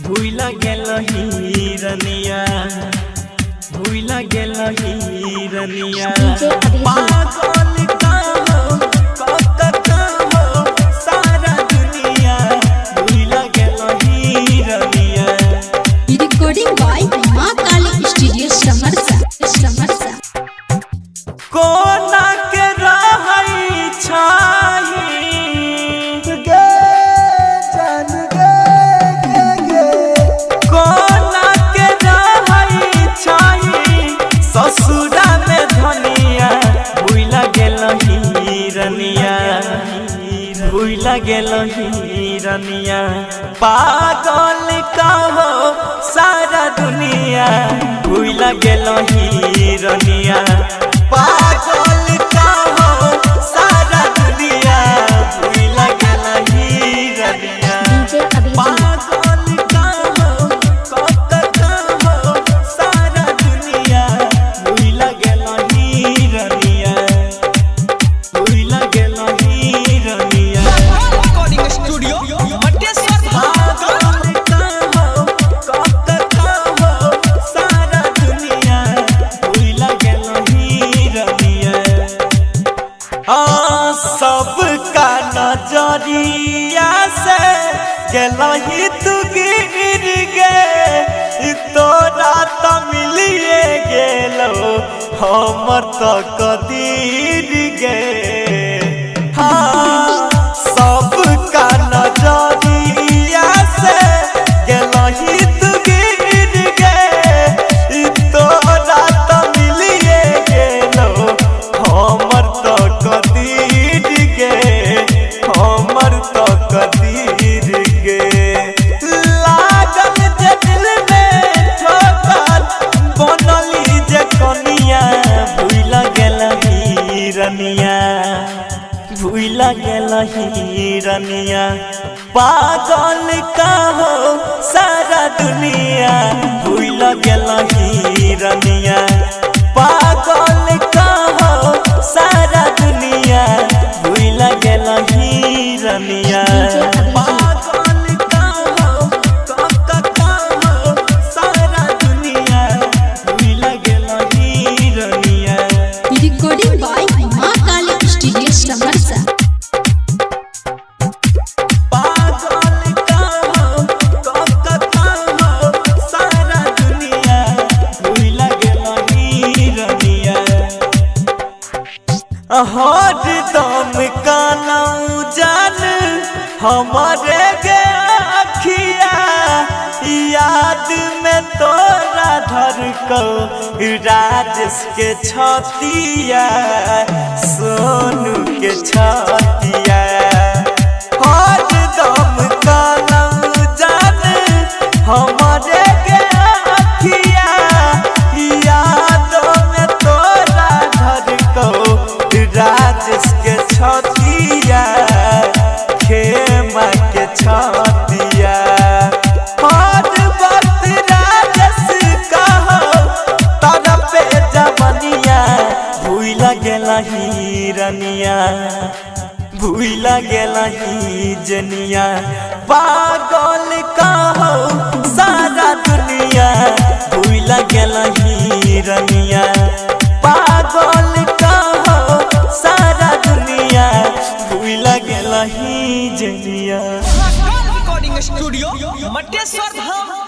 भूला गेल हिरनिया भूला गेल हिरनिया पागल कहो सारा दुनिया भूला गेल हिरनिया। रिकॉर्डिंग बाय मां काली स्टूडियो समरसा कोना के रहई छाही गे जान गे कोना के रहई छाही ससुरा में धनिया भूला गेल हिरनिया भूला गेल हिरनिया पागल कहो सारा दुनिया भूला गेल हिरनिया पागल कहो सारा दुनिया भूला गेल हिरनिया पागल कहो सारा दुनिया भूला गेल हिरनिया भूला गेल हिरनिया। रिकॉर्डिंग स्टूडियो मटेश्वर पागल कहो सारा दुनिया भूला गेल हिरनिया। सबका नजरिया से गेलही तू गिर गे तोरा त मिलिए गेलो हमर त कदीर गे। सबका नजरिया से गेलही तू गिर गे तोरा त मिलिए गेलो हमर त कदीर गे हमर त कदीर गे। लागल जे दिल में ठोकर बनली जे कनिया भूला गेल हिरनिया भूला गेल हिरनिया पागल कहो सारा दुनिया भूला गेल हिरनिया पागल कहो सारा दुनिया भूला गेल हिरनिया पागल कहो सारा दुनिया भूला गेल हिरनिया। रिकॉर्डिंग बाय मां काली स्टूडियो समरसा पागल कहो सारा दुनिया भूला गेल हिरनिया। हर दम कानऊ जान हमारे गे अखिया याद में तोरा धड़को राजेश के छतिया सोनू के छतिया। हर दम कानऊ जान हमारे गे अखिया याद में तोरा धड़को राजेश के छतिया खेमा के छतिया। हर वक्त राजेश कहो तारा पे जवनिया भूला गेल हिरनिया भूला गेल हिजनिया पागल कहो सारा दुनिया भूला गेल हिरनिया पागल कहो सारा दुनिया भूला गेल हिजनिया। रिकॉर्डिंग स्टूडियो मटेश्वर धाम।